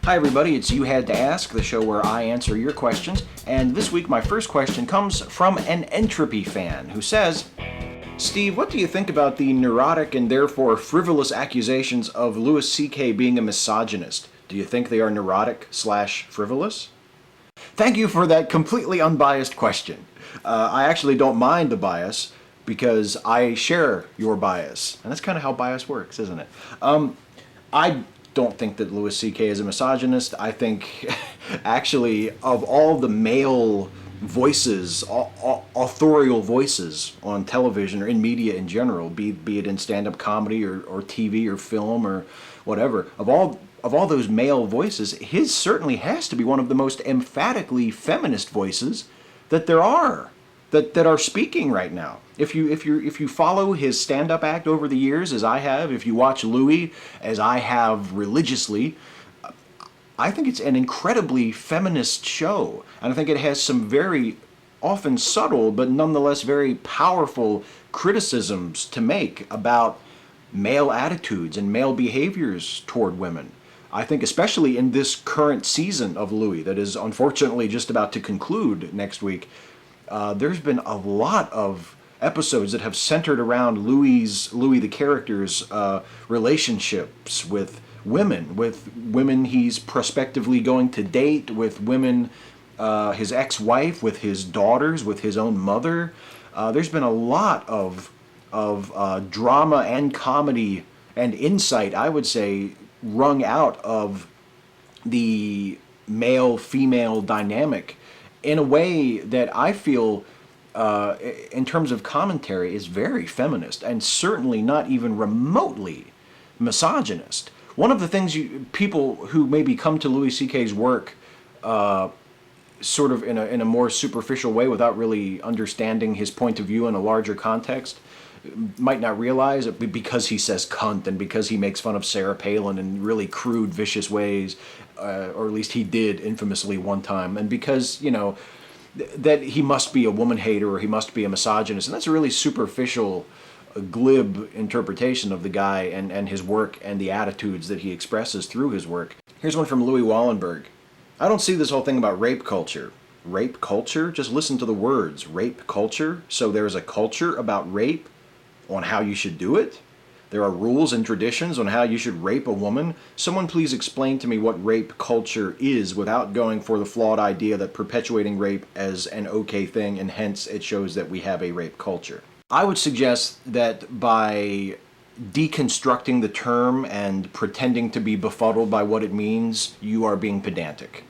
Hi everybody, it's You Had to Ask, the show where I answer your questions. And this week my first question comes from an Entropy fan who says, Steve, what do you think about the neurotic and therefore frivolous accusations of Louis C.K. being a misogynist? Do you think they are neurotic/frivolous? Thank you for that completely unbiased question. I actually don't mind the bias because I share your bias. And that's kind of how bias works, isn't it? I don't think that Louis C.K. is a misogynist. I think, actually, of all the male voices, authorial voices on television or in media in general, be it in stand-up comedy or TV or film or whatever, of all those male voices, his certainly has to be one of the most emphatically feminist voices that there are, that are speaking right now. If you follow his stand-up act over the years, as I have, if you watch Louie, as I have religiously, I think it's an incredibly feminist show. And I think it has some very often subtle, but nonetheless very powerful criticisms to make about male attitudes and male behaviors toward women. I think especially in this current season of Louie that is unfortunately just about to conclude next week, there's been a lot of episodes that have centered around Louie the character's relationships with women he's prospectively going to date, with women, his ex-wife, with his daughters, with his own mother. There's been a lot of drama and comedy and insight, I would say, wrung out of the male-female dynamic in a way that I feel, in terms of commentary, is very feminist and certainly not even remotely misogynist. One of the things people who maybe come to Louis C.K.'s work sort of in a more superficial way without really understanding his point of view in a larger context might not realize it, because he says cunt and because he makes fun of Sarah Palin in really crude, vicious ways, or at least he did infamously one time, and because, that he must be a woman hater or he must be a misogynist, and that's a really superficial, glib interpretation of the guy and his work and the attitudes that he expresses through his work. Here's one from Louie Wallenberg. I don't see this whole thing about rape culture. Rape culture? Just listen to the words. Rape culture? So there's a culture about rape on how you should do it? There are rules and traditions on how you should rape a woman? Someone please explain to me what rape culture is without going for the flawed idea that perpetuating rape as an okay thing, and hence it shows that we have a rape culture. I would suggest that by deconstructing the term and pretending to be befuddled by what it means, you are being pedantic.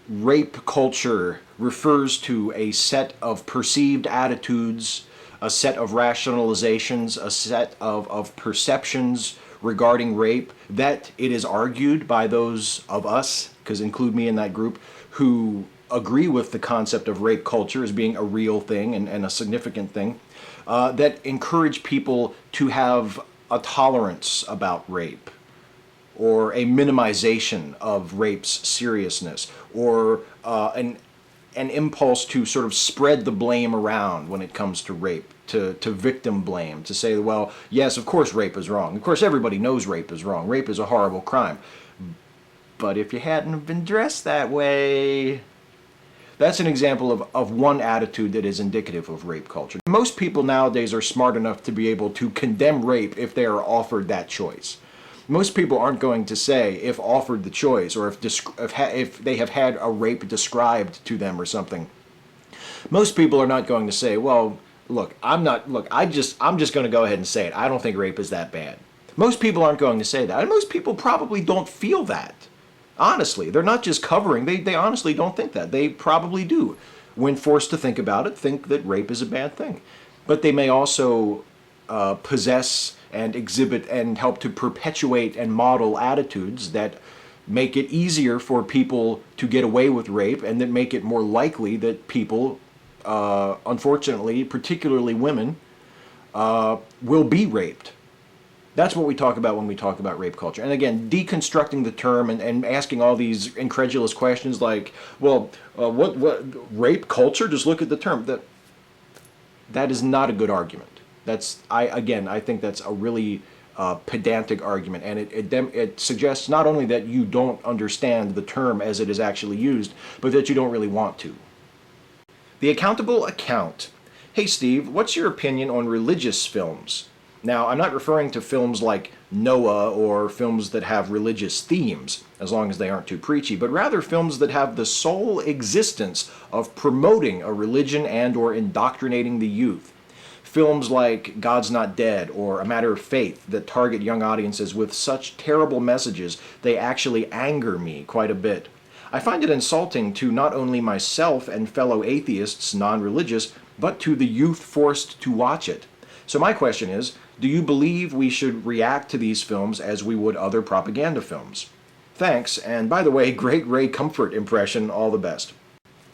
Rape culture refers to a set of perceived attitudes, a set of rationalizations, a set of perceptions regarding rape that it is argued by those of us, because include me in that group, who agree with the concept of rape culture as being a real thing and a significant thing, that encourage people to have a tolerance about rape, or a minimization of rape's seriousness, or an impulse to sort of spread the blame around when it comes to rape, to victim blame, to say, well, yes, of course rape is wrong. Of course everybody knows rape is wrong. Rape is a horrible crime. But if you hadn't been dressed that way... That's an example of one attitude that is indicative of rape culture. Most people nowadays are smart enough to be able to condemn rape if they are offered that choice. Most people aren't going to say, if offered the choice, or if they have had a rape described to them or something. Most people are not going to say, well, look, I'm just going to go ahead and say it. I don't think rape is that bad. Most people aren't going to say that. And most people probably don't feel that. Honestly, they're not just covering, they honestly don't think that. They probably do, when forced to think about it, think that rape is a bad thing. But they may also possess and exhibit and help to perpetuate and model attitudes that make it easier for people to get away with rape, and that make it more likely that people, unfortunately, particularly women, will be raped. That's what we talk about when we talk about rape culture. And again, deconstructing the term and asking all these incredulous questions like, well, what rape culture? Just look at the term. That is not a good argument. I think that's a really pedantic argument, and it suggests not only that you don't understand the term as it is actually used, but that you don't really want to. The accountable account. Hey Steve, what's your opinion on religious films? Now, I'm not referring to films like Noah or films that have religious themes, as long as they aren't too preachy, but rather films that have the sole existence of promoting a religion and or indoctrinating the youth. Films like God's Not Dead or A Matter of Faith that target young audiences with such terrible messages they actually anger me quite a bit. I find it insulting to not only myself and fellow atheists, non-religious, but to the youth forced to watch it. So my question is, do you believe we should react to these films as we would other propaganda films? Thanks, and by the way, great Ray Comfort impression, all the best.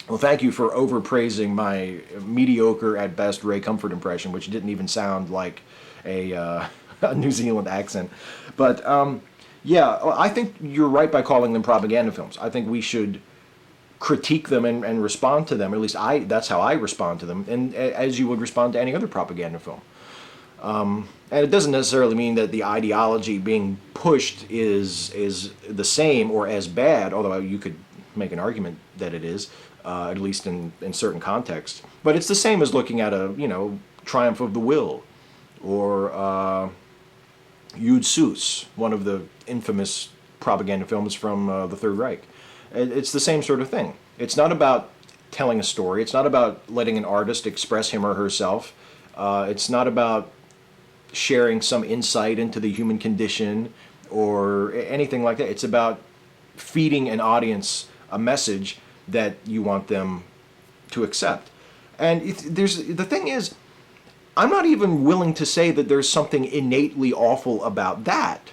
Well, thank you for overpraising my mediocre at best Ray Comfort impression, which didn't even sound like a, a New Zealand accent. But yeah, I think you're right by calling them propaganda films. I think we should critique them and respond to them. At least that's how I respond to them, and as you would respond to any other propaganda film. And it doesn't necessarily mean that the ideology being pushed is the same or as bad, although you could make an argument that it is, at least in certain contexts. But it's the same as looking at a, Triumph of the Will, or Yud Sus, one of the infamous propaganda films from the Third Reich. It's the same sort of thing. It's not about telling a story. It's not about letting an artist express him or herself. It's not about sharing some insight into the human condition or anything like that. It's about feeding an audience a message that you want them to accept. And the thing is, I'm not even willing to say that there's something innately awful about that.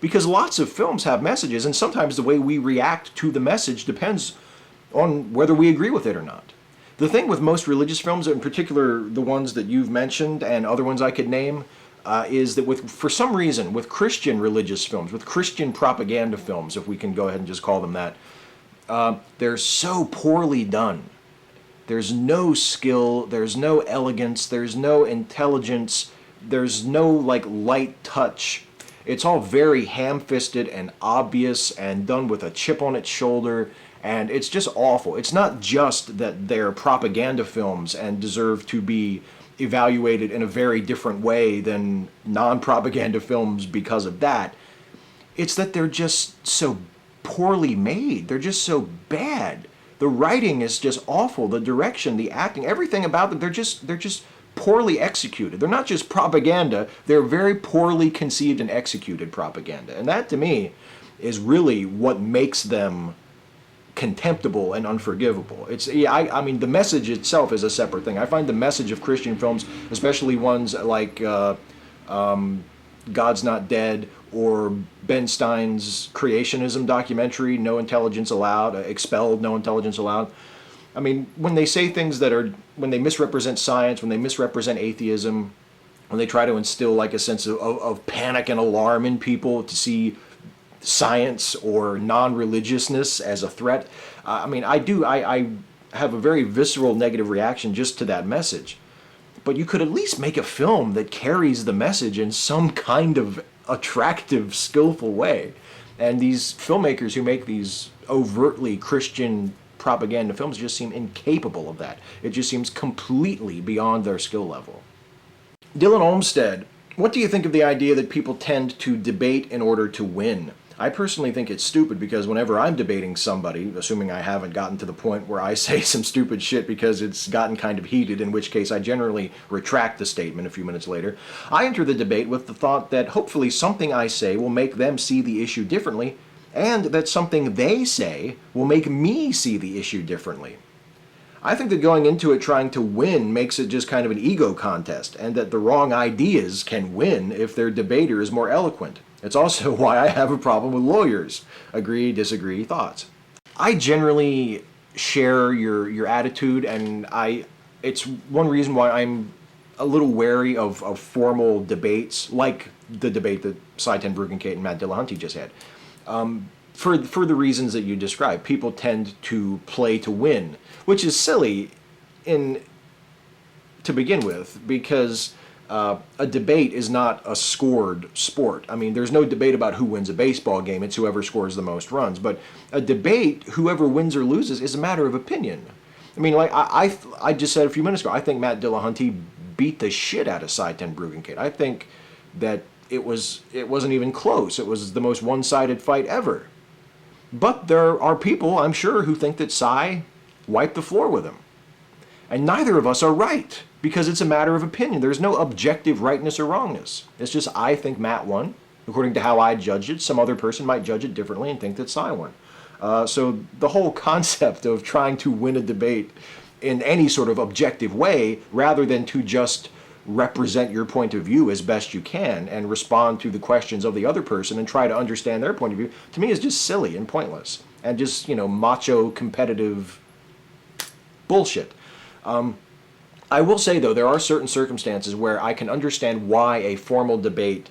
Because lots of films have messages, and sometimes the way we react to the message depends on whether we agree with it or not. The thing with most religious films, in particular the ones that you've mentioned and other ones I could name, is that for some reason, with Christian religious films, with Christian propaganda films, if we can go ahead and just call them that, they're so poorly done. There's no skill, there's no elegance, there's no intelligence, there's no light touch. It's all very ham-fisted and obvious and done with a chip on its shoulder, and it's just awful. It's not just that they're propaganda films and deserve to be evaluated in a very different way than non-propaganda films because of that. It's that they're just so poorly made. They're just so bad. The writing is just awful. The direction, the acting, everything about them, they're just poorly executed. They're not just propaganda, they're very poorly conceived and executed propaganda. And that, to me, is really what makes them contemptible and unforgivable. I mean, the message itself is a separate thing. I find the message of Christian films, especially ones like God's Not Dead or Ben Stein's creationism documentary, No Intelligence Allowed, Expelled, No Intelligence Allowed. I mean, when they say things when they misrepresent science, when they misrepresent atheism, when they try to instill a sense of panic and alarm in people to see science or non-religiousness as a threat, I mean, I have a very visceral negative reaction just to that message. But you could at least make a film that carries the message in some kind of attractive, skillful way. And these filmmakers who make these overtly Christian propaganda films just seem incapable of that. It just seems completely beyond their skill level. Dylan Olmstead, what do you think of the idea that people tend to debate in order to win? I personally think it's stupid because whenever I'm debating somebody, assuming I haven't gotten to the point where I say some stupid shit because it's gotten kind of heated, in which case I generally retract the statement a few minutes later, I enter the debate with the thought that hopefully something I say will make them see the issue differently, and that something they say will make me see the issue differently. I think that going into it trying to win makes it just kind of an ego contest, and that the wrong ideas can win if their debater is more eloquent. It's also why I have a problem with lawyers. Agree, disagree, thoughts. I generally share your attitude, and it's one reason why I'm a little wary of formal debates, like the debate that Cy Ten Bruggencate and Matt Dillahunty just had. For the reasons that you described, people tend to play to win, which is silly to begin with, because a debate is not a scored sport. I mean, there's no debate about who wins a baseball game. It's whoever scores the most runs. But a debate, whoever wins or loses, is a matter of opinion. I mean, like I just said a few minutes ago, I think Matt Dillahunty beat the shit out of Cy Ten Bruggencate. I think that it wasn't even close. It was the most one-sided fight ever. But there are people, I'm sure, who think that Cy wiped the floor with him. And neither of us are right, because it's a matter of opinion. There's no objective rightness or wrongness. It's just I think Matt won, according to how I judged it. Some other person might judge it differently and think that Cy won. So the whole concept of trying to win a debate in any sort of objective way, rather than to just represent your point of view as best you can and respond to the questions of the other person and try to understand their point of view, to me is just silly and pointless. And just, macho competitive bullshit. I will say, though, there are certain circumstances where I can understand why a formal debate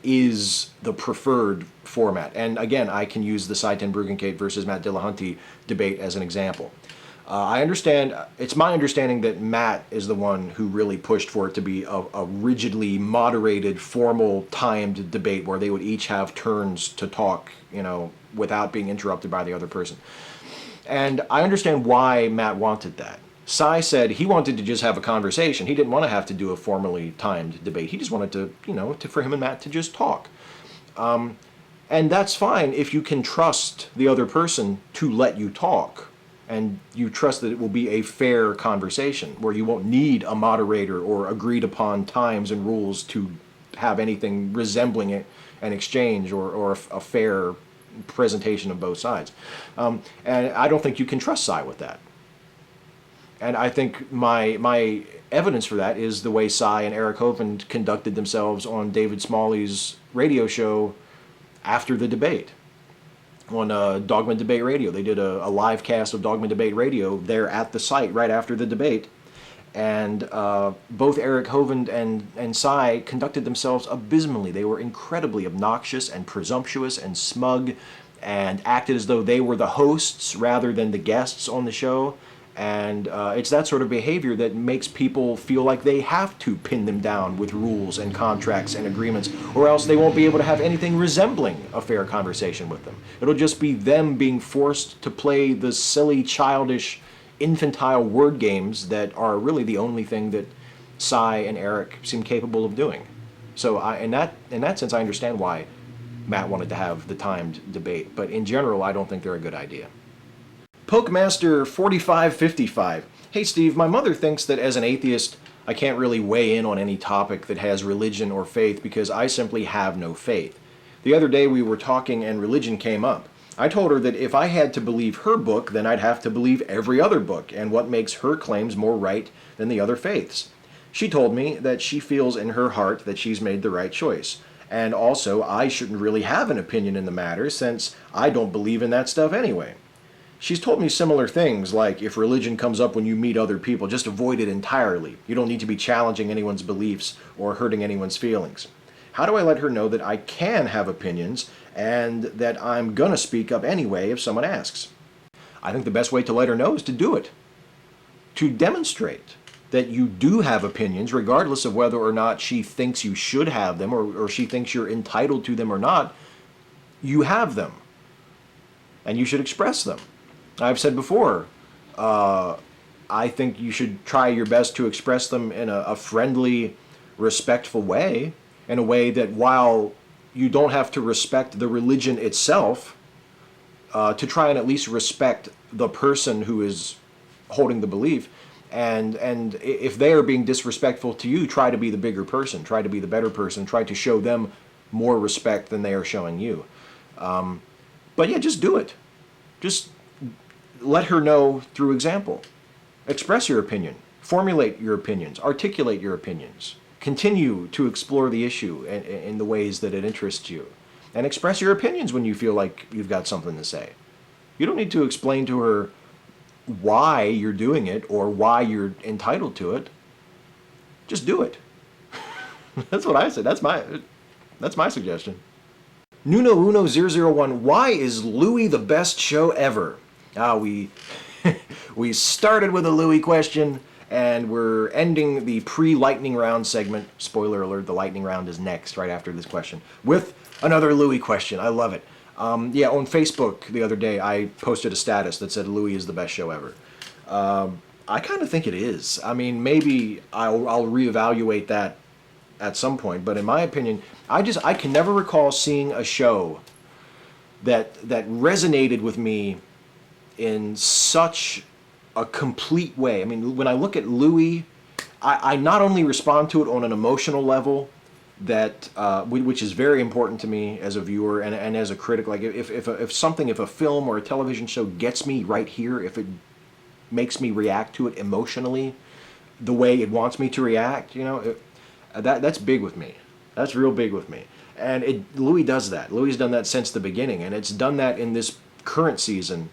is the preferred format. And again, I can use the Cy Ten Bruggencate versus Matt Dillahunty debate as an example. I understand, it's my understanding that Matt is the one who really pushed for it to be a rigidly moderated, formal, timed debate where they would each have turns to talk, without being interrupted by the other person. And I understand why Matt wanted that. Cy said he wanted to just have a conversation. He didn't want to have to do a formally timed debate. He just wanted to, for him and Matt to just talk. And that's fine if you can trust the other person to let you talk. And you trust that it will be a fair conversation where you won't need a moderator or agreed upon times and rules to have anything resembling an exchange or a fair presentation of both sides. And I don't think you can trust Cy with that. And I think my evidence for that is the way Cy and Eric Hovind conducted themselves on David Smalley's radio show after the debate. On Dogman Debate Radio. They did a live cast of Dogman Debate Radio there at the site right after the debate. And both Eric Hovind and Cy conducted themselves abysmally. They were incredibly obnoxious and presumptuous and smug and acted as though they were the hosts rather than the guests on the show. And it's that sort of behavior that makes people feel like they have to pin them down with rules and contracts and agreements, or else they won't be able to have anything resembling a fair conversation with them. It'll just be them being forced to play the silly, childish, infantile word games that are really the only thing that Cy and Eric seem capable of doing. So in that sense, I understand why Matt wanted to have the timed debate. But in general, I don't think they're a good idea. Pokemaster 4555. Hey Steve, my mother thinks that as an atheist, I can't really weigh in on any topic that has religion or faith because I simply have no faith. The other day we were talking and religion came up. I told her that if I had to believe her book, then I'd have to believe every other book and what makes her claims more right than the other faiths. She told me that she feels in her heart that she's made the right choice. And also, I shouldn't really have an opinion in the matter since I don't believe in that stuff anyway. She's told me similar things, like if religion comes up when you meet other people, just avoid it entirely. You don't need to be challenging anyone's beliefs or hurting anyone's feelings. How do I let her know that I can have opinions and that I'm gonna speak up anyway if someone asks? I think the best way to let her know is to do it. To demonstrate that you do have opinions, regardless of whether or not she thinks you should have them or she thinks you're entitled to them or not. You have them. And you should express them. I've said before, I think you should try your best to express them in a friendly, respectful way, in a way that while you don't have to respect the religion itself, to try and at least respect the person who is holding the belief, and if they are being disrespectful to you, try to be the bigger person, try to be the better person, try to show them more respect than they are showing you. But yeah, just do it. Just let her know through example. Express your opinion. Formulate your opinions. Articulate your opinions. Continue to explore the issue in the ways that it interests you. And express your opinions when you feel like you've got something to say. You don't need to explain to her why you're doing it or why you're entitled to it. Just do it. That's what I said. That's my suggestion. Nuno1001, why is Louie the best show ever? We started with a Louie question, And we're ending the pre-lightning round segment. Spoiler alert, the lightning round is next, right after this question, with another Louie question. I love it. Yeah, on Facebook the other day, I posted a status that said Louie is the best show ever. I kind of think it is. I mean, maybe I'll reevaluate that at some point, but in my opinion, I can never recall seeing a show that resonated with me in such a complete way. I mean, when I look at Louie, I not only respond to it on an emotional level, that which is very important to me as a viewer and as a critic. Like if a film or a television show gets me right here, if it makes me react to it emotionally the way it wants me to react, that's big with me. That's real big with me. And Louie does that. Louie's done that since the beginning, and it's done that in this current season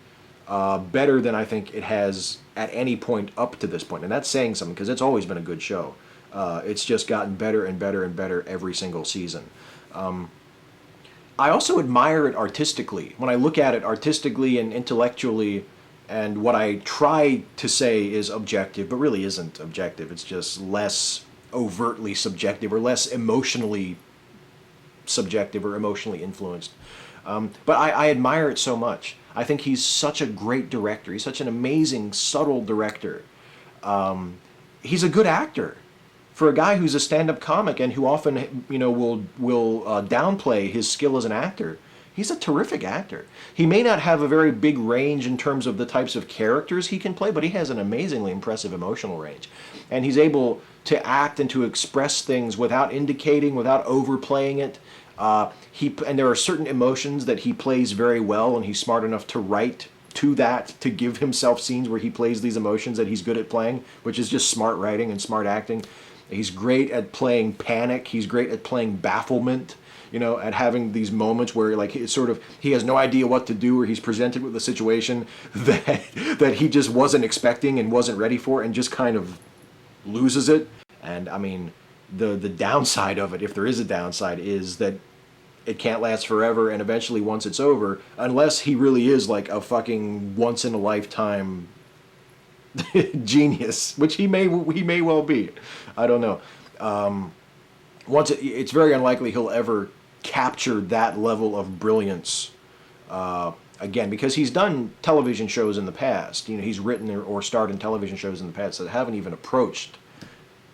better than I think it has at any point up to this point. And that's saying something, because it's always been a good show. It's just gotten better and better and better every single season. I also admire it artistically. When I look at it artistically and intellectually, and what I try to say is objective, but really isn't objective. It's just less overtly subjective, or less emotionally subjective or emotionally influenced. But I admire it so much. I think he's such a great director. He's such an amazing, subtle director. He's a good actor. For a guy who's a stand-up comic and who often, will downplay his skill as an actor, he's a terrific actor. He may not have a very big range in terms of the types of characters he can play, but he has an amazingly impressive emotional range. And he's able to act and to express things without indicating, without overplaying it. And there are certain emotions that he plays very well, and he's smart enough to write to that, to give himself scenes where he plays these emotions that he's good at playing, which is just smart writing and smart acting. He's great at playing panic. He's great at playing bafflement, at having these moments where it's sort of, he has no idea what to do, or he's presented with a situation that he just wasn't expecting and wasn't ready for, and just kind of loses it. And I mean, the downside of it, if there is a downside, is that it can't last forever, and eventually once it's over, unless he really is like a fucking once in a lifetime genius, which he may well be. I don't know. It's very unlikely he'll ever capture that level of brilliance again, because he's done television shows in the past. He's written or starred in television shows in the past that haven't even approached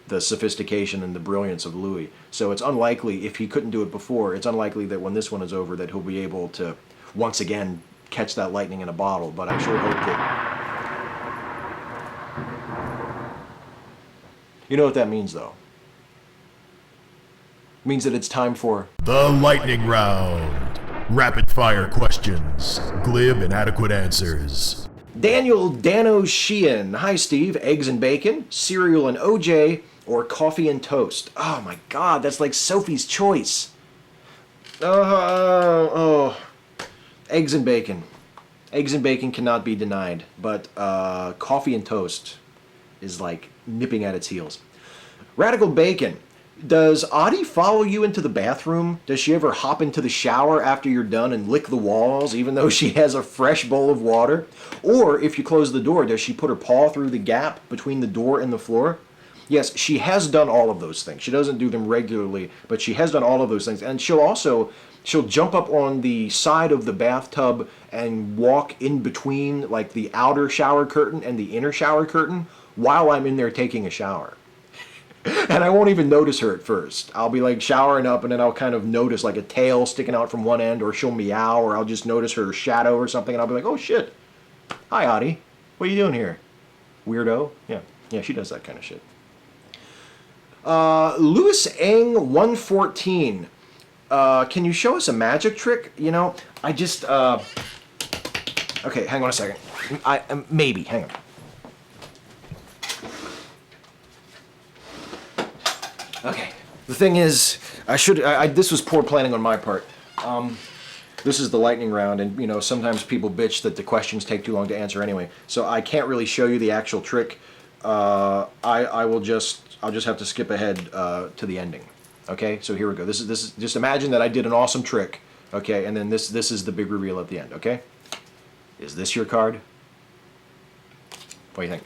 the sophistication and the brilliance of Louie. So it's unlikely, if he couldn't do it before, it's unlikely that when this one is over that he'll be able to once again catch that lightning in a bottle. But I sure hope that... You know what that means, though? It means that it's time for... The Lightning Round. Rapid-fire questions. Glib and adequate answers. Daniel Dano Sheehan. Hi, Steve. Eggs and bacon, cereal and OJ, or coffee and toast? Oh, my God. That's like Sophie's Choice. Eggs and bacon. Eggs and bacon cannot be denied. But coffee and toast is like nipping at its heels. Radical Bacon. Does Audie follow you into the bathroom? Does she ever hop into the shower after you're done and lick the walls, even though she has a fresh bowl of water? Or if you close the door, does she put her paw through the gap between the door and the floor? Yes, she has done all of those things. She doesn't do them regularly, but she has done all of those things. And she'll jump up on the side of the bathtub and walk in between, like, the outer shower curtain and the inner shower curtain while I'm in there taking a shower. And I won't even notice her at first. I'll be like showering up, and then I'll kind of notice like a tail sticking out from one end, or she'll meow, or I'll just notice her shadow or something, and I'll be like, oh shit. Hi, Audie. What are you doing here? Weirdo? Yeah, she does that kind of shit. Louis Eng 114. Can you show us a magic trick? I just, okay, hang on a second. Maybe, hang on. Okay. The thing is, this was poor planning on my part. This is the lightning round, and sometimes people bitch that the questions take too long to answer anyway. So I can't really show you the actual trick. I'll just have to skip ahead to the ending. Okay? So here we go. This is just imagine that I did an awesome trick. Okay? And then this is the big reveal at the end. Okay? Is this your card? What do you think?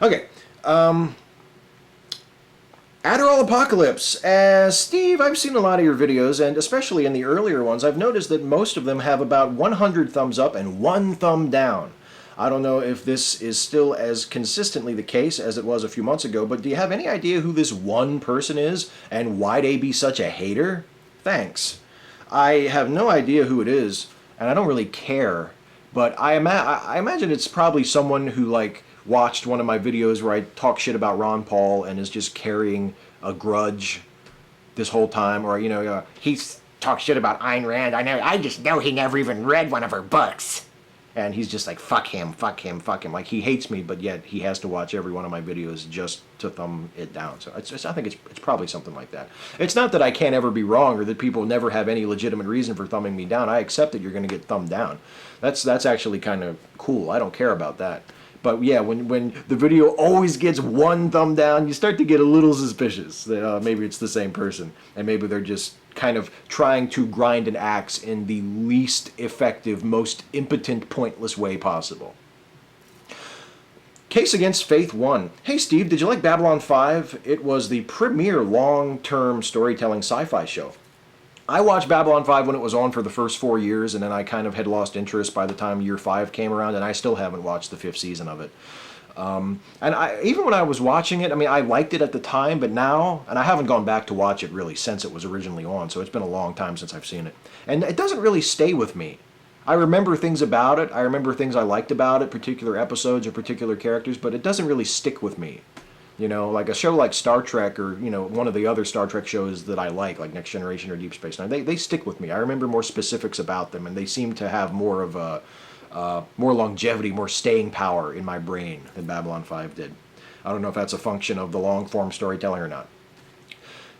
Okay. Adderall Apocalypse. Steve, I've seen a lot of your videos, and especially in the earlier ones, I've noticed that most of them have about 100 thumbs up and 1 thumb down. I don't know if this is still as consistently the case as it was a few months ago, but do you have any idea who this one person is and why they be such a hater? Thanks. I have no idea who it is, and I don't really care, but I imagine it's probably someone who, like, watched one of my videos where I talk shit about Ron Paul and is just carrying a grudge this whole time, or, he's talked shit about Ayn Rand. I just know he never even read one of her books. And he's just like, fuck him, fuck him, fuck him. Like, he hates me, but yet he has to watch every one of my videos just to thumb it down. So I think it's probably something like that. It's not that I can't ever be wrong or that people never have any legitimate reason for thumbing me down. I accept that you're going to get thumbed down. That's actually kind of cool. I don't care about that. But yeah, when the video always gets 1 thumb down, you start to get a little suspicious that maybe it's the same person. And maybe they're just kind of trying to grind an axe in the least effective, most impotent, pointless way possible. Case Against Faith 1. Hey Steve, did you like Babylon 5? It was the premier long-term storytelling sci-fi show. I watched Babylon 5 when it was on for the first 4 years, and then I kind of had lost interest by the time year 5 came around, and I still haven't watched the 5th season of it. Even when I was watching it, I liked it at the time, but now, and I haven't gone back to watch it really since it was originally on, so it's been a long time since I've seen it. And it doesn't really stay with me. I remember things about it, I remember things I liked about it, particular episodes or particular characters, but it doesn't really stick with me. Like a show like Star Trek or, one of the other Star Trek shows that I like Next Generation or Deep Space Nine, they stick with me. I remember more specifics about them, and they seem to have more of a, more longevity, more staying power in my brain than Babylon 5 did. I don't know if that's a function of the long-form storytelling or not.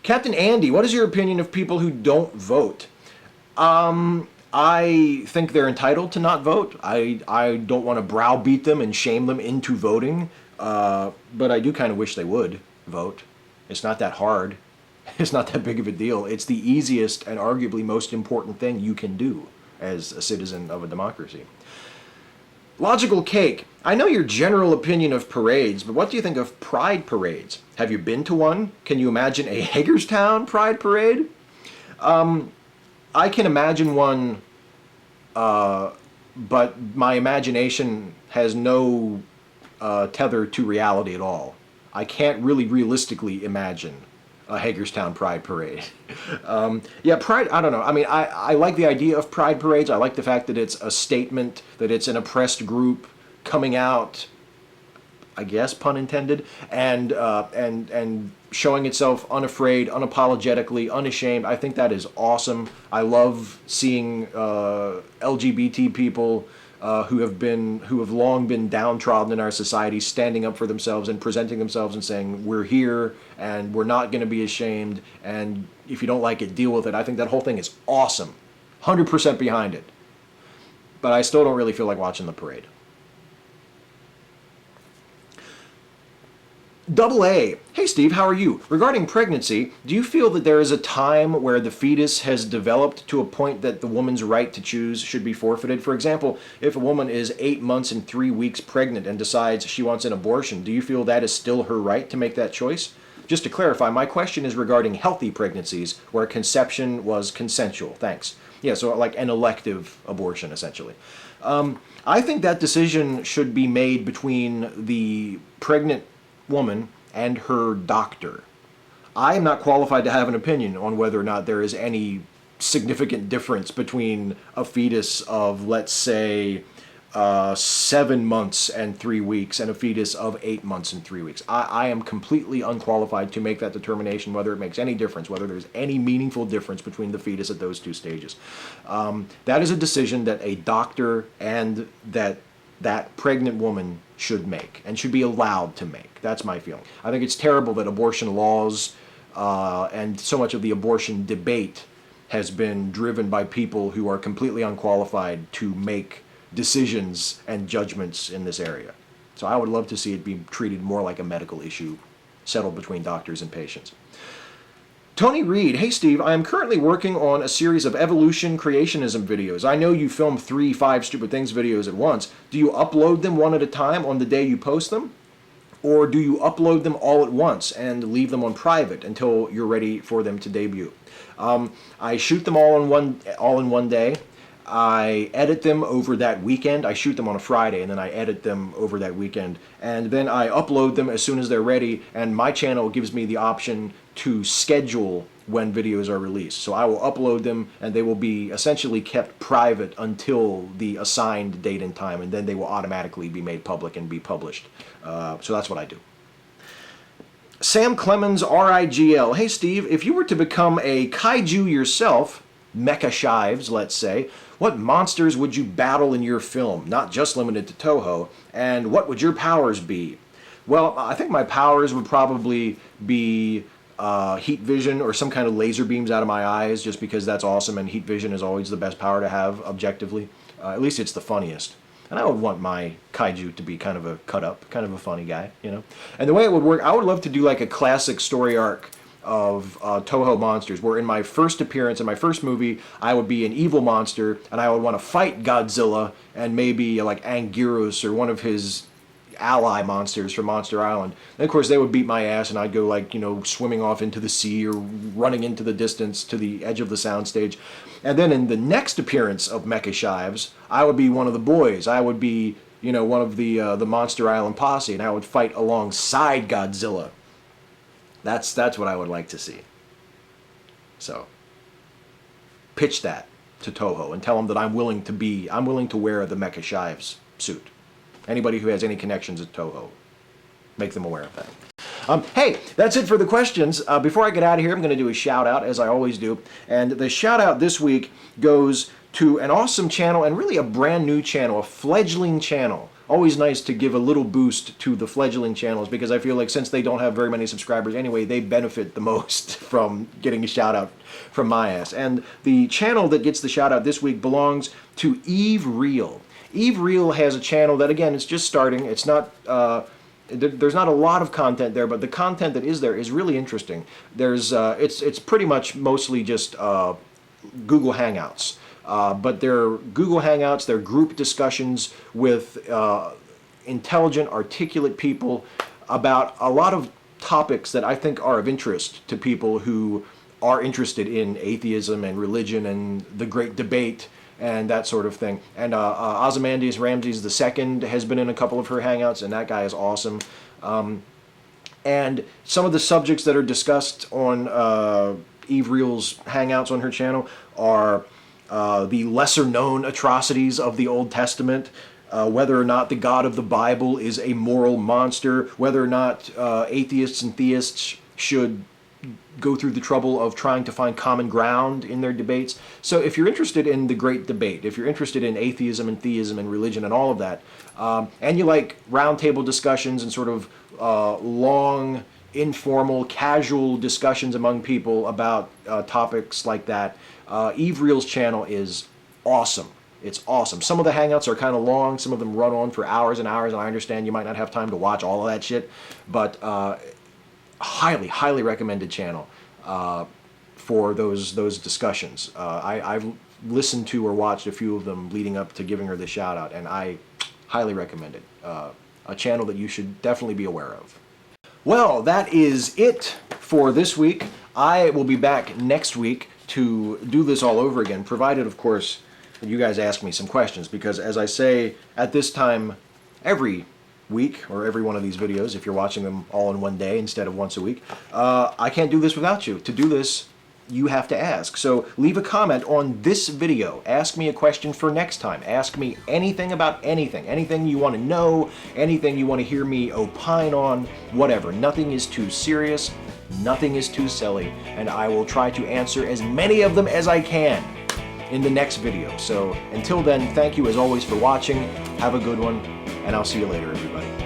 Captain Andy, what is your opinion of people who don't vote? I think they're entitled to not vote. I don't want to browbeat them and shame them into voting. But I do kind of wish they would vote. It's not that hard. It's not that big of a deal. It's the easiest and arguably most important thing you can do as a citizen of a democracy. Logical Cake. I know your general opinion of parades, but what do you think of pride parades? Have you been to one? Can you imagine a Hagerstown pride parade? I can imagine one, but my imagination has no tether to reality at all. I can't really realistically imagine a Hagerstown Pride Parade. Pride, I don't know. I like the idea of Pride Parades. I like the fact that it's a statement, that it's an oppressed group coming out, I guess, pun intended, and showing itself unafraid, unapologetically, unashamed. I think that is awesome. I love seeing LGBT people who have long been downtrodden in our society, standing up for themselves and presenting themselves and saying, we're here and we're not going to be ashamed, and if you don't like it, deal with it. I think that whole thing is awesome. 100% behind it. But I still don't really feel like watching the parade. Double A. Hey Steve, how are you? Regarding pregnancy, do you feel that there is a time where the fetus has developed to a point that the woman's right to choose should be forfeited? For example, if a woman is 8 months and 3 weeks pregnant and decides she wants an abortion, do you feel that is still her right to make that choice? Just to clarify, my question is regarding healthy pregnancies where conception was consensual. Thanks. Yeah, so like an elective abortion, essentially. I think that decision should be made between the pregnant woman and her doctor. I am not qualified to have an opinion on whether or not there is any significant difference between a fetus of, let's say, 7 months and 3 weeks and a fetus of 8 months and 3 weeks. I am completely unqualified to make that determination, whether it makes any difference, whether there's any meaningful difference between the fetus at those two stages. That is a decision that a doctor and that pregnant woman should make and should be allowed to make. That's my feeling. I think it's terrible that abortion laws and so much of the abortion debate has been driven by people who are completely unqualified to make decisions and judgments in this area. So I would love to see it be treated more like a medical issue, settled between doctors and patients. Tony Reed, hey Steve, I am currently working on a series of evolution creationism videos. I know you film 3 5 Stupid Things videos at once. Do you upload them one at a time on the day you post them? Or do you upload them all at once and leave them on private until you're ready for them to debut? I shoot them all in one day. I edit them over that weekend. I shoot them on a Friday, and then I edit them over that weekend. And then I upload them as soon as they're ready, and my channel gives me the option to schedule when videos are released. So I will upload them, and they will be essentially kept private until the assigned date and time, and then they will automatically be made public and be published. So that's what I do. Sam Clemens, RIGL. Hey Steve, if you were to become a kaiju yourself, Mecha Shives, let's say, what monsters would you battle in your film, not just limited to Toho, and what would your powers be? Well, I think my powers would probably be heat vision or some kind of laser beams out of my eyes, just because that's awesome, and heat vision is always the best power to have, objectively. At least it's the funniest. And I would want my kaiju to be kind of a cut-up, kind of a funny guy, you know? And the way it would work, I would love to do like a classic story arc of Toho monsters, where in my first appearance, in my first movie, I would be an evil monster, and I would want to fight Godzilla and maybe like Anguirus or one of his ally monsters from Monster Island. And of course they would beat my ass, and I'd go like, you know, swimming off into the sea or running into the distance to the edge of the soundstage. And then in the next appearance of Mecha Shives, I would be one of the boys. I would be, you know, one of the Monster Island posse, and I would fight alongside Godzilla. That's what I would like to see. So, pitch that to Toho and tell them that I'm willing to wear the Mecha Shives suit. Anybody who has any connections at Toho, make them aware of that. Hey, that's it for the questions. Before I get out of here, I'm going to do a shout out, as I always do. And the shout out this week goes to an awesome channel, and really a brand new channel, a fledgling channel. Always nice to give a little boost to the fledgling channels, because I feel like since they don't have very many subscribers anyway, they benefit the most from getting a shout out from my ass. And the channel that gets the shout out this week belongs to Eve Reele. Eve Reele has a channel that, again, it's just starting. It's not, there's not a lot of content there, but the content that is there is really interesting. There's, it's pretty much mostly just Google Hangouts. But they're Google Hangouts, they're group discussions with intelligent, articulate people about a lot of topics that I think are of interest to people who are interested in atheism and religion and the great debate and that sort of thing. And Ozymandias Ramses II has been in a couple of her Hangouts, and that guy is awesome. And some of the subjects that are discussed on Eve Reele's Hangouts on her channel are the lesser-known atrocities of the Old Testament, whether or not the God of the Bible is a moral monster, whether or not atheists and theists should go through the trouble of trying to find common ground in their debates. So if you're interested in the great debate, if you're interested in atheism and theism and religion and all of that, and you like roundtable discussions and sort of long, informal, casual discussions among people about topics like that, Eve Reele's channel is awesome. It's awesome. Some of the Hangouts are kind of long. Some of them run on for hours and hours, and I understand you might not have time to watch all of that shit, but highly, highly recommended channel for those discussions. I've listened to or watched a few of them leading up to giving her the shout out, and I highly recommend it. A channel that you should definitely be aware of. Well, that is it for this week. I will be back next week to do this all over again, provided, of course, that you guys ask me some questions, because as I say at this time every week, or every one of these videos, if you're watching them all in one day instead of once a week, I can't do this without you. To do this, you have to ask. So leave a comment on this video. Ask me a question for next time. Ask me anything about anything. Anything you want to know, anything you want to hear me opine on, whatever. Nothing is too serious, nothing is too silly, and I will try to answer as many of them as I can in the next video. So until then, thank you as always for watching. Have a good one, and I'll see you later, everybody.